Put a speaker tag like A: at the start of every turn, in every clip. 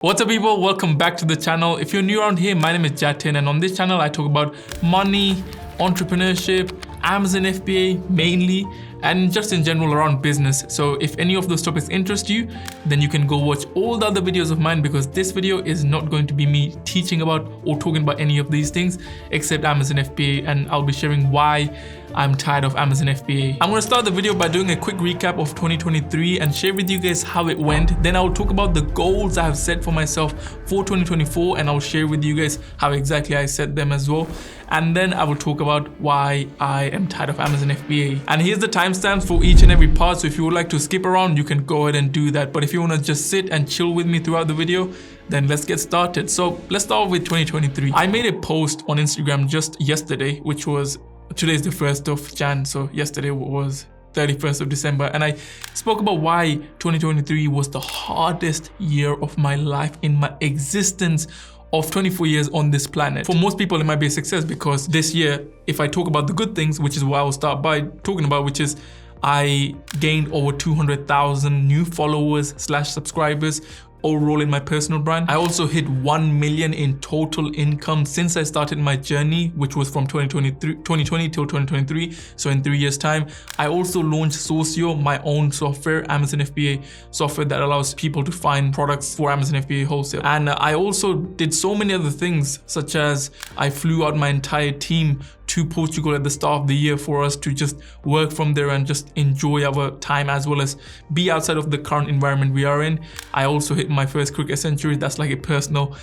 A: What's up people, welcome back to the channel. If you're new around here, my name is Jatz and on this channel I talk about money, entrepreneurship, Amazon FBA mainly, and just in general around business. So if any of those topics interest you, then you can go watch all the other videos of mine, because this video is not going to be me teaching about or talking about any of these things except Amazon FBA, and I'll be sharing why I'm tired of Amazon FBA. I'm gonna start the video by doing a quick recap of 2023 and share with you guys how it went. Then I'll talk about the goals I have set for myself for 2024, and I'll share with you guys how exactly I set them as well. And then I will talk about why I am tired of Amazon FBA. And here's the timestamps for each and every part, so if you would like to skip around, you can go ahead and do that. But if you wanna just sit and chill with me throughout the video, then let's get started. So let's start with 2023. I made a post on Instagram just yesterday, which was, today's the 1st of Jan, so yesterday was 31st of December, and I spoke about why 2023 was the hardest year of my life in my existence of 24 years on this planet. For most people, it might be a success, because this year, if I talk about the good things, which is what I will start by talking about, which is I gained over 200,000 new followers / subscribers overall in my personal brand. I also hit 1 million in total income since I started my journey, which was from 2020 till 2023, so in 3 years time. I also launched Socio, my own software, Amazon FBA software that allows people to find products for Amazon FBA wholesale. And I also did so many other things, such as I flew out my entire team to Portugal at the start of the year for us to just work from there and just enjoy our time, as well as be outside of the current environment we are in. I also hit my first cricket century. That's like a personal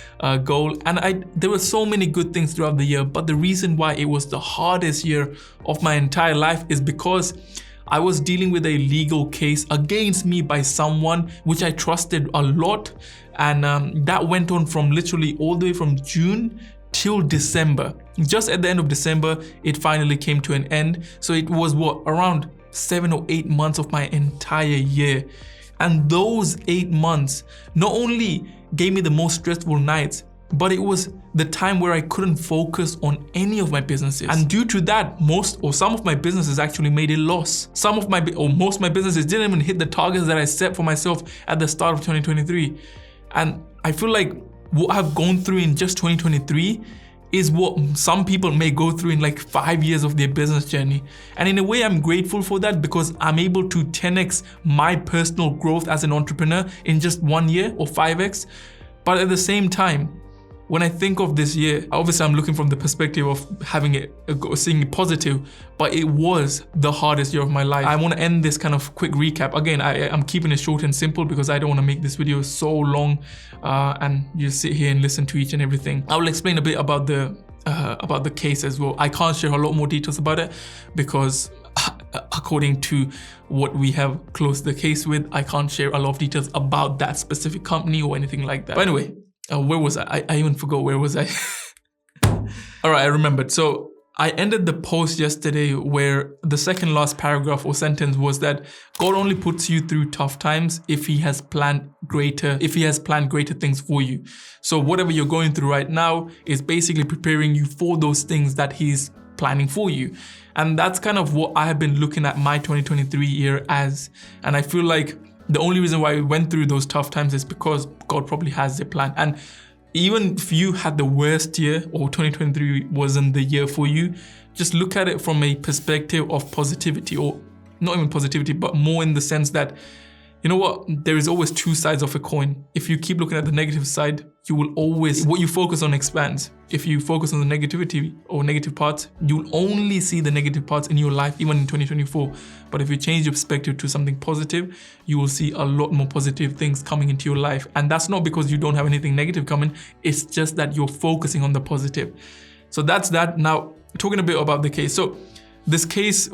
A: goal. And there were so many good things throughout the year, but the reason why it was the hardest year of my entire life is because I was dealing with a legal case against me by someone which I trusted a lot. And that went on from literally all the way from June till December. Just at the end of December, it finally came to an end. So it was around 7 or 8 months of my entire year. And those 8 months not only gave me the most stressful nights, but it was the time where I couldn't focus on any of my businesses. And due to that, some of my businesses actually made a loss. Most of my businesses didn't even hit the targets that I set for myself at the start of 2023. And I feel like what I've gone through in just 2023 is what some people may go through in like 5 years of their business journey. And in a way, I'm grateful for that, because I'm able to 10x my personal growth as an entrepreneur in just 1 year, or 5x. But at the same time, when I think of this year, obviously I'm looking from the perspective of seeing it positive, but it was the hardest year of my life. I want to end this kind of quick recap. Again, I'm keeping it short and simple because I don't want to make this video so long and you sit here and listen to each and everything. I will explain a bit about the case as well. I can't share a lot more details about it because according to what we have closed the case with, I can't share a lot of details about that specific company or anything like that. But anyway, where was I? I even forgot where was I. All right, I remembered. So I ended the post yesterday where the second last paragraph or sentence was that God only puts you through tough times if He has planned greater things for you. So whatever you're going through right now is basically preparing you for those things that He's planning for you. And that's kind of what I have been looking at my 2023 year as. And I feel like the only reason why we went through those tough times is because God probably has a plan. And even if you had the worst year, or 2023 wasn't the year for you, just look at it from a perspective of positivity, or not even positivity, but more in the sense that, you know what, there is always two sides of a coin. If you keep looking at the negative side, you will always, what you focus on expands. If you focus on the negativity or negative parts, you'll only see the negative parts in your life, even in 2024. But if you change your perspective to something positive, you will see a lot more positive things coming into your life. And that's not because you don't have anything negative coming, it's just that you're focusing on the positive. So that's that. Now, talking a bit about the case. So this case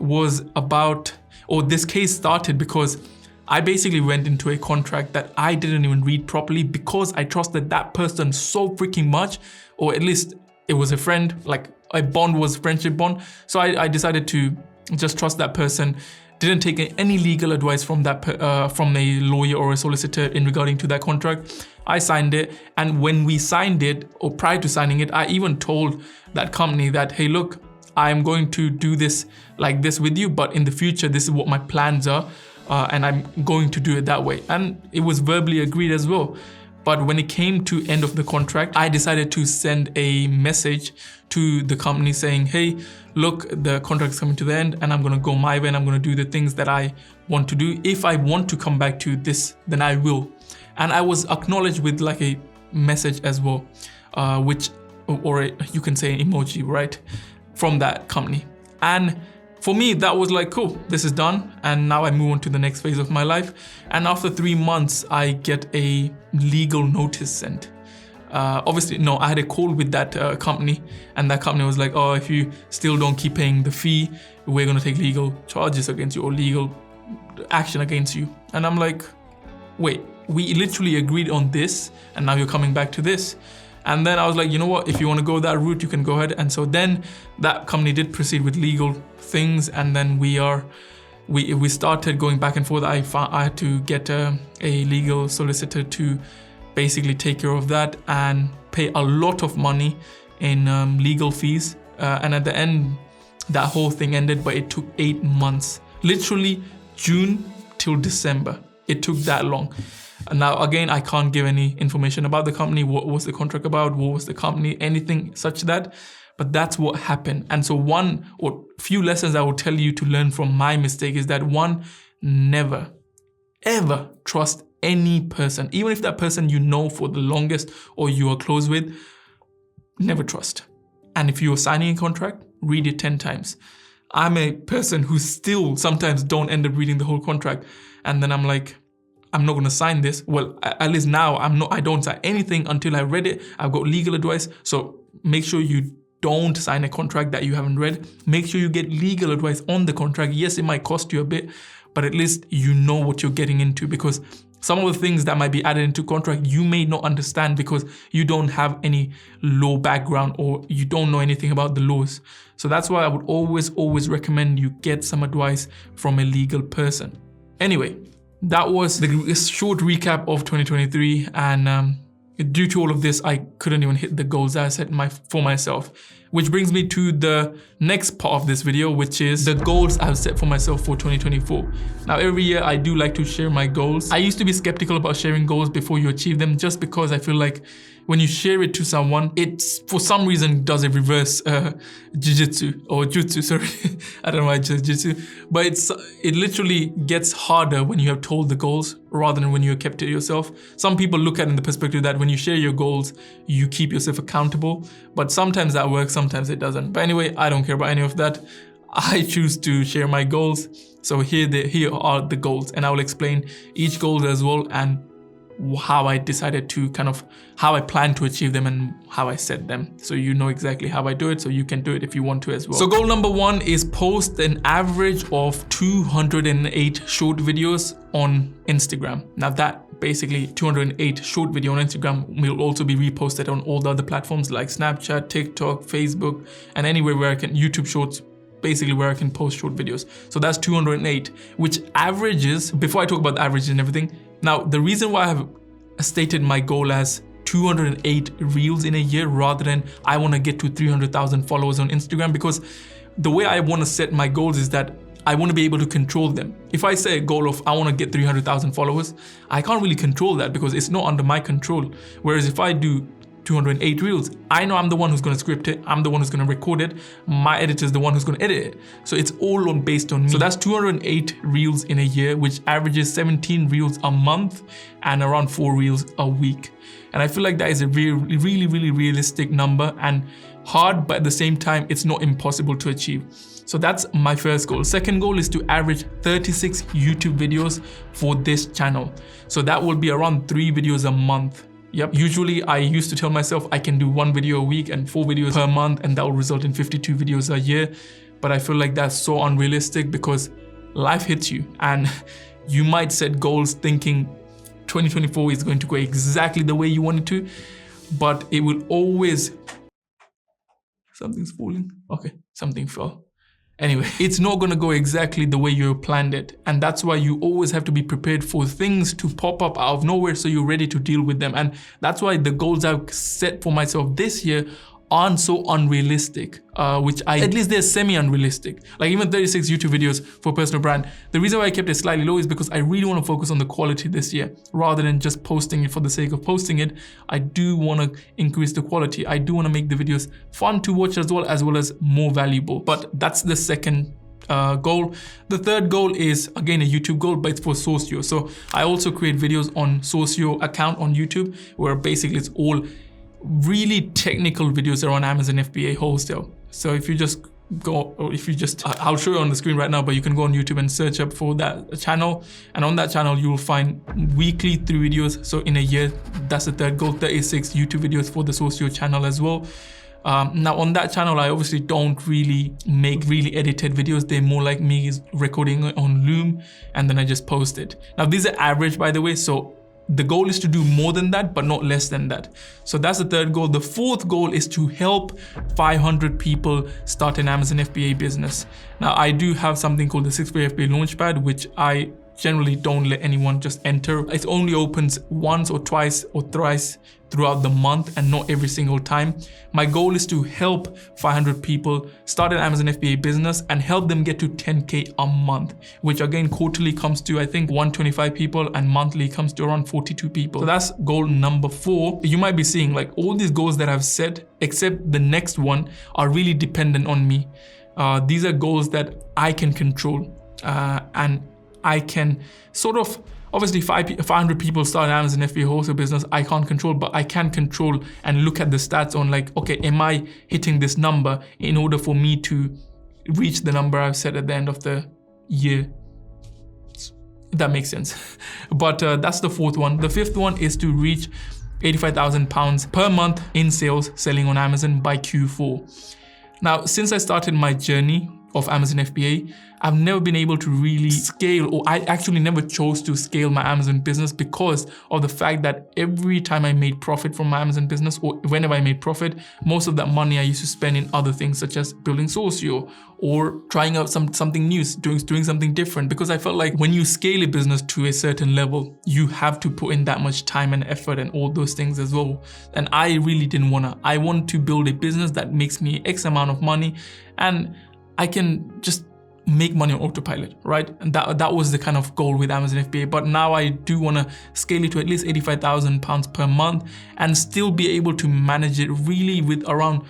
A: started because I basically went into a contract that I didn't even read properly, because I trusted that person so freaking much, or at least it was a friend, like a bond was friendship bond. So I decided to just trust that person. Didn't take any legal advice from from a lawyer or a solicitor in regarding to that contract. I signed it, and when we signed it, or prior to signing it, I even told that company that, hey, look, I'm going to do this like this with you, but in the future, this is what my plans are. And I'm going to do it that way. And it was verbally agreed as well. But when it came to end of the contract, I decided to send a message to the company saying, hey, look, the contract's coming to the end and I'm gonna go my way and I'm gonna do the things that I want to do. If I want to come back to this, then I will. And I was acknowledged with like a message as well, you can say an emoji, right? From that company. And for me, that was like, cool, this is done. And now I move on to the next phase of my life. And after 3 months, I get a legal notice sent. Obviously, no, I had a call with that company, and that company was like, oh, if you still don't keep paying the fee, we're gonna take legal charges against you or legal action against you. And I'm like, wait, we literally agreed on this, and now you're coming back to this. And then I was like, you know what, if you want to go that route, you can go ahead. And so then that company did proceed with legal things, and then we started going back and forth. I had to get a legal solicitor to basically take care of that and pay a lot of money in legal fees. And at the end, that whole thing ended, but it took 8 months, literally June till December. It took that long. And now, again, I can't give any information about the company, what was the contract about, what was the company, anything such that, but that's what happened. And so one or few lessons I will tell you to learn from my mistake is that one, never, ever trust any person, even if that person you know for the longest or you are close with, never trust. And if you're signing a contract, read it 10 times. I'm a person who still sometimes don't end up reading the whole contract. And then I'm like, I'm not gonna sign this. Well, at least now I don't sign anything until I read it. I've got legal advice. So make sure you don't sign a contract that you haven't read. Make sure you get legal advice on the contract. Yes, it might cost you a bit, but at least you know what you're getting into, because some of the things that might be added into contract, you may not understand because you don't have any law background or you don't know anything about the laws. So that's why I would always recommend you get some advice from a legal person. Anyway, that was the short recap of 2023, and due to all of this, I couldn't even hit the goals I set for myself. Which brings me to the next part of this video, which is the goals I've set for myself for 2024. Now, every year I do like to share my goals. I used to be skeptical about sharing goals before you achieve them, just because I feel like when you share it to someone, it's for some reason does a reverse jutsu, sorry. I don't know why I just jutsu, but it literally gets harder when you have told the goals rather than when you have kept it yourself. Some people look at it in the perspective that when you share your goals, you keep yourself accountable, but sometimes that works, sometimes it doesn't. But anyway, I don't care about any of that. I choose to share my goals. So here are the goals, and I will explain each goal as well and how I decided to how I plan to achieve them and how I set them. So you know exactly how I do it, so you can do it if you want to as well. So goal number 1 is post an average of 208 short videos on Instagram. Now that basically 208 short video on Instagram will also be reposted on all the other platforms like Snapchat, TikTok, Facebook, and anywhere where I can, YouTube Shorts, basically where I can post short videos. So that's 208, which averages, before I talk about the averages and everything, now the reason why I have stated my goal as 208 reels in a year rather than I want to get to 300,000 followers on Instagram, because the way I want to set my goals is that I want to be able to control them. If I say a goal of I want to get 300,000 followers, I can't really control that because it's not under my control. Whereas if I do 208 reels, I know I'm the one who's going to script it, I'm the one who's going to record it, my editor is the one who's going to edit it. So it's all based on me. So that's 208 reels in a year, which averages 17 reels a month and around 4 reels a week. And I feel like that is a really realistic number and hard, but at the same time, it's not impossible to achieve. So that's my first goal. Second goal is to average 36 YouTube videos for this channel. So that will be around 3 videos a month. Yep. Usually I used to tell myself I can do 1 video a week and 4 videos per month, and that will result in 52 videos a year. But I feel like that's so unrealistic because life hits you and you might set goals thinking 2024 is going to go exactly the way you want it to, but it will always, something's falling. Okay, something fell. Anyway, it's not gonna go exactly the way you planned it. And that's why you always have to be prepared for things to pop up out of nowhere so you're ready to deal with them. And that's why the goals I've set for myself this year aren't so unrealistic, at least they're semi-unrealistic. Like even 36 YouTube videos for personal brand. The reason why I kept it slightly low is because I really want to focus on the quality this year rather than just posting it for the sake of posting it. I do want to increase the quality. I do want to make the videos fun to watch as well as more valuable. But that's the second goal. The third goal is again a YouTube goal, but it's for Socio. So I also create videos on Socio account on YouTube where basically it's all really technical videos around Amazon FBA wholesale. So if you just go, or if you just, I'll show you on the screen right now, but you can go on YouTube and search up for that channel. And on that channel, you will find weekly 3 videos. So in a year, that's the third goal, 36 YouTube videos for the Socio channel as well. Now on that channel, I obviously don't really make really edited videos. They're more like me recording on Loom and then I just post it. Now these are average, by the way. So the goal is to do more than that, but not less than that. So that's the third goal. The fourth goal is to help 500 people start an Amazon FBA business. Now I do have something called the 6-Figure FBA Launchpad, which I generally don't let anyone just enter. It only opens once or twice or thrice throughout the month and not every single time. My goal is to help 500 people start an Amazon FBA business and help them get to 10K a month, which again quarterly comes to I think 125 people and monthly comes to around 42 people. So that's goal number 4. You might be seeing like all these goals that I've set, except the next one, are really dependent on me. These are goals that I can control and I can sort of, obviously 500 people start an Amazon FBA wholesale business, I can't control, but I can control and look at the stats on like, okay, am I hitting this number in order for me to reach the number I've set at the end of the year? If that makes sense. But that's the fourth one. The fifth one is to reach £85,000 per month in sales selling on Amazon by Q4. Now, since I started my journey of Amazon FBA, I've never been able to really scale, or I actually never chose to scale my Amazon business because of the fact that every time I made profit from my Amazon business, or whenever I made profit, most of that money I used to spend in other things such as building Socio or trying out something new, doing something different, because I felt like when you scale a business to a certain level, you have to put in that much time and effort and all those things as well. And I really didn't wanna. I want to build a business that makes me X amount of money and I can just make money on autopilot, right? And that was the kind of goal with Amazon FBA. But now I do want to scale it to at least £85,000 per month and still be able to manage it really with around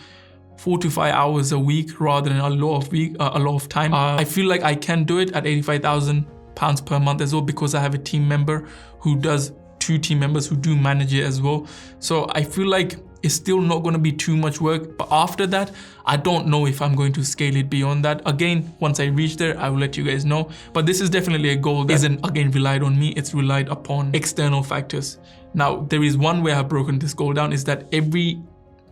A: 4 to 5 hours a week rather than a lot of time. I feel like I can do it at £85,000 per month as well because I have a team member who does, 2 team members who do manage it as well. So I feel like it's still not going to be too much work, but after that, I don't know if I'm going to scale it beyond that. Again, once I reach there, I will let you guys know. But this is definitely a goal that isn't, again, relied on me. It's relied upon external factors. Now, there is one way I've broken this goal down is that every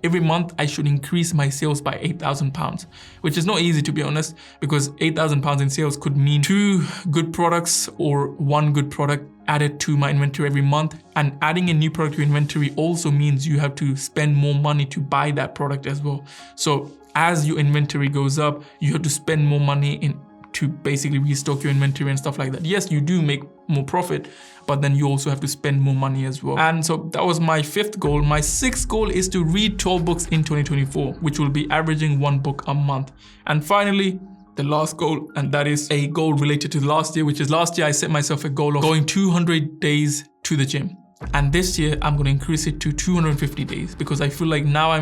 A: month I should increase my sales by £8,000, which is not easy to be honest, because £8,000 in sales could mean 2 good products or 1 good product added to my inventory every month. And adding a new product to inventory also means you have to spend more money to buy that product as well. So as your inventory goes up, you have to spend more money to basically restock your inventory and stuff like that. Yes, you do make more profit, but then you also have to spend more money as well. And so that was my 5th goal. My 6th goal is to read 12 books in 2024, which will be averaging 1 book a month. And finally, the last goal, and that is a goal related to last year, which is last year I set myself a goal of going 200 days to the gym. And this year I'm going to increase it to 250 days because I feel like now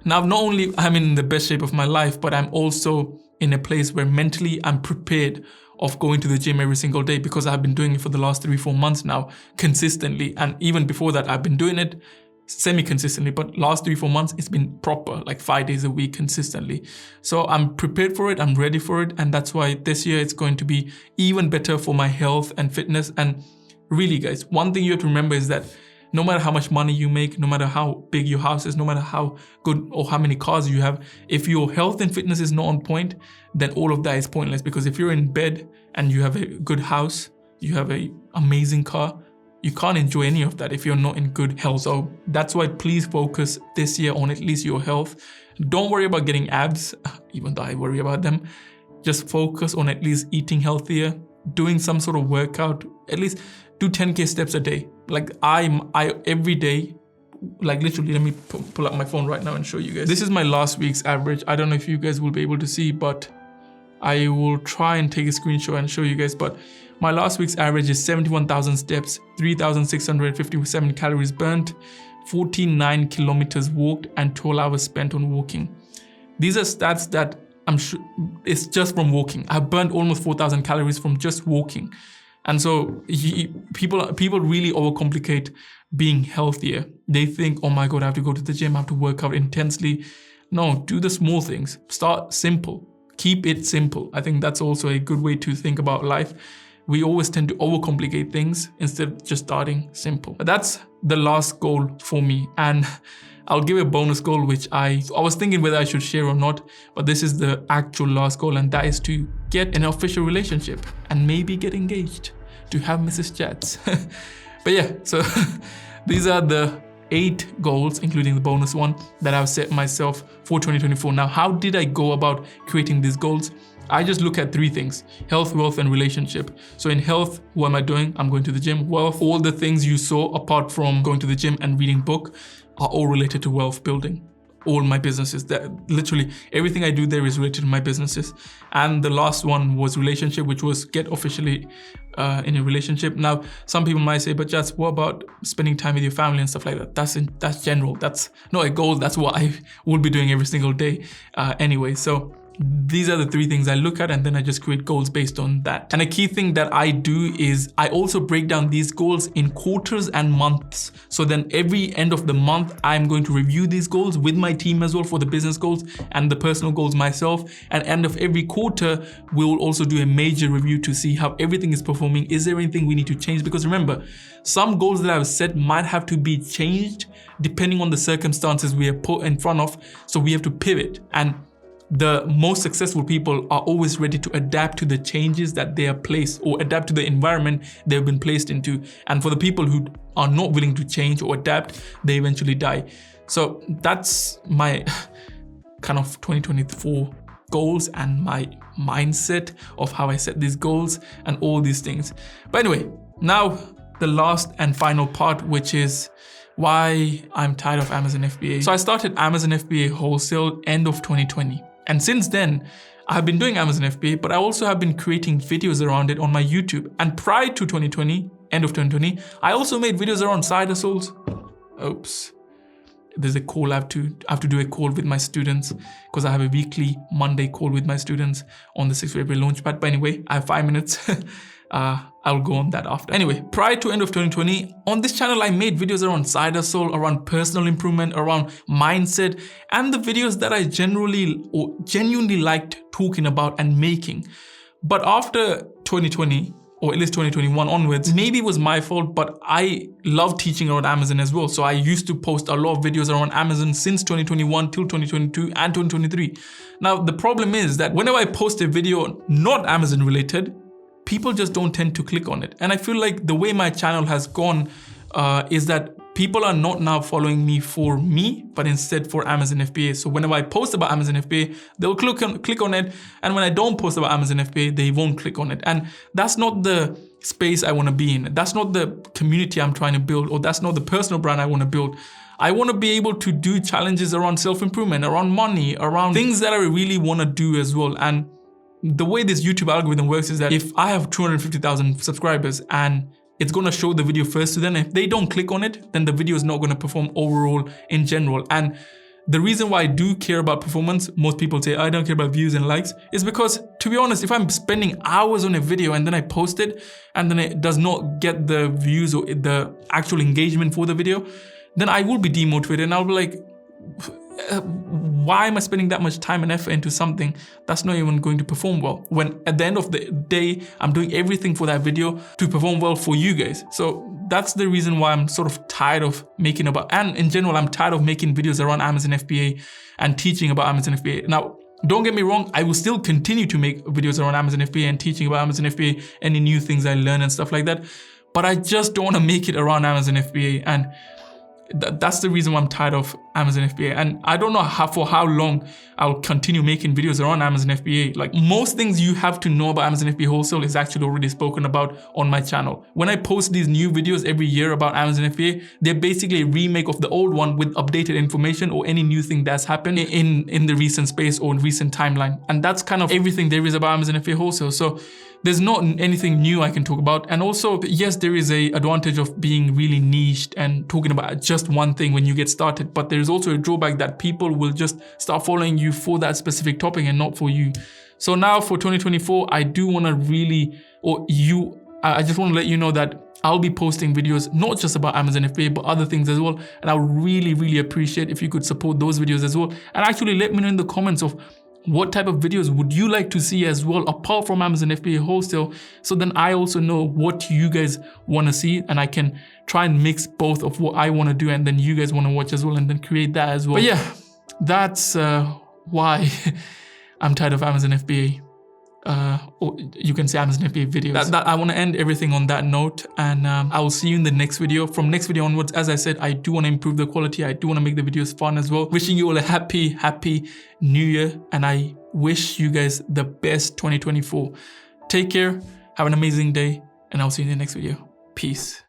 A: not only I'm in the best shape of my life, but I'm also in a place where mentally I'm prepared of going to the gym every single day because I've been doing it for the last 3-4 months now consistently. And even before that, I've been doing it semi-consistently, but last 3-4 months, it's been proper, like 5 days a week consistently. So I'm prepared for it, I'm ready for it. And that's why this year it's going to be even better for my health and fitness. And really guys, one thing you have to remember is that no matter how much money you make, no matter how big your house is, no matter how good or how many cars you have, if your health and fitness is not on point, then all of that is pointless. Because if you're in bed and you have a good house, you have an amazing car, you can't enjoy any of that if you're not in good health. So that's why please focus this year on at least your health. Don't worry about getting abs, even though I worry about them. Just focus on at least eating healthier, doing some sort of workout, at least do 10K steps a day. Like I every day like literally, let me pull up my phone right now and show you guys. This is my last week's average. I don't know if you guys will be able to see, but I will try and take a screenshot and show you guys. But my last week's average is 71,000 steps, 3,657 calories burnt, 49 kilometers walked, and 12 hours spent on walking. These are stats that I'm sure it's just from walking. I burned almost 4,000 calories from just walking. And so people really overcomplicate being healthier. They think, oh my God, I have to go to the gym, I have to work out intensely. No, do the small things. Start simple. Keep it simple. I think that's also a good way to think about life. We always tend to overcomplicate things instead of just starting simple. But that's the last goal for me. And I'll give a bonus goal, which I was thinking whether I should share or not, but this is the actual last goal, and that is to get an official relationship and maybe get engaged to have Mrs. Jatz. But yeah, so these are the 8 goals, including the bonus one, that I've set myself for 2024. Now, how did I go about creating these goals? I just look at 3 things: health, wealth, and relationship. So in health, what am I doing? I'm going to the gym. Wealth, all the things you saw apart from going to the gym and reading book are all related to wealth building. All my businesses, that literally everything I do there is related to my businesses. And the last one was relationship, which was get officially in a relationship. Now, some people might say, but Jatz, what about spending time with your family and stuff like that? That's general. That's not a goal. That's what I will be doing every single day anyway. So these are the 3 things I look at, and then I just create goals based on that. And a key thing that I do is I also break down these goals in quarters and months. So then every end of the month, I'm going to review these goals with my team as well for the business goals and the personal goals myself. And end of every quarter, we will also do a major review to see how everything is performing. Is there anything we need to change? Because remember, some goals that I've set might have to be changed depending on the circumstances we are put in front of. So we have to pivot. And the most successful people are always ready to adapt to the changes that they are placed, or adapt to the environment they've been placed into. And for the people who are not willing to change or adapt, they eventually die. So that's my kind of 2024 goals and my mindset of how I set these goals and all these things. But anyway, now the last and final part, which is why I'm tired of Amazon FBA. So I started Amazon FBA wholesale end of 2020. And since then, I have been doing Amazon FBA, but I also have been creating videos around it on my YouTube. And prior to 2020, end of 2020, I also made videos around side hustles. Oops. There's a call, I have to do a call with my students because I have a weekly Monday call with my students on the 6th of April Launchpad. But anyway, I have 5 minutes. I'll go on that after. Anyway, prior to end of 2020, on this channel, I made videos around side hustle, around personal improvement, around mindset, and the videos that I genuinely liked talking about and making. But after 2020, or at least 2021 onwards, maybe it was my fault, but I love teaching around Amazon as well. So I used to post a lot of videos around Amazon since 2021 till 2022 and 2023. Now, the problem is that whenever I post a video not Amazon related, people just don't tend to click on it. And I feel like the way my channel has gone is that people are not now following me for me, but instead for Amazon FBA. So whenever I post about Amazon FBA, they'll click on it. And when I don't post about Amazon FBA, they won't click on it. And that's not the space I want to be in. That's not the community I'm trying to build, or that's not the personal brand I want to build. I want to be able to do challenges around self-improvement, around money, around things that I really want to do as well. And the way this YouTube algorithm works is that if I have 250,000 subscribers and it's going to show the video first to them, if they don't click on it, then the video is not going to perform overall in general. And the reason why I do care about performance, most people say I don't care about views and likes, is because, to be honest, if I'm spending hours on a video and then I post it and then it does not get the views or the actual engagement for the video, then I will be demotivated and I'll be like, why am I spending that much time and effort into something that's not even going to perform well, when at the end of the day, I'm doing everything for that video to perform well for you guys. So that's the reason why I'm sort of tired of making and in general, I'm tired of making videos around Amazon FBA and teaching about Amazon FBA. Now, don't get me wrong, I will still continue to make videos around Amazon FBA and teaching about Amazon FBA, any new things I learn and stuff like that. But I just don't want to make it around Amazon FBA. And that's the reason why I'm tired of Amazon FBA. And I don't know for how long I'll continue making videos around Amazon FBA. Like, most things you have to know about Amazon FBA wholesale is actually already spoken about on my channel. When I post these new videos every year about Amazon FBA, they're basically a remake of the old one with updated information or any new thing that's happened in the recent space or in recent timeline. And that's kind of everything there is about Amazon FBA wholesale. So there's not anything new I can talk about. And also, yes, there is a advantage of being really niched and talking about just one thing when you get started. But there's also a drawback that people will just start following you for that specific topic and not for you. So now for 2024, I do want to I just want to let you know that I'll be posting videos, not just about Amazon FBA, but other things as well. And I would really, really appreciate if you could support those videos as well. And actually let me know in the comments of what type of videos would you like to see as well, apart from Amazon FBA wholesale, so then I also know what you guys want to see, and I can try and mix both of what I want to do and then you guys want to watch as well, and then create that as well. But yeah, that's why I'm tired of Amazon FBA. Or you can say Amazon FBA videos. I want to end everything on that note, and I will see you in the next video. From next video onwards, as I said, I do want to improve the quality. I do want to make the videos fun as well. Wishing you all a happy new year, and I wish you guys the best 2024. Take care, have an amazing day, and I'll see you in the next video. Peace.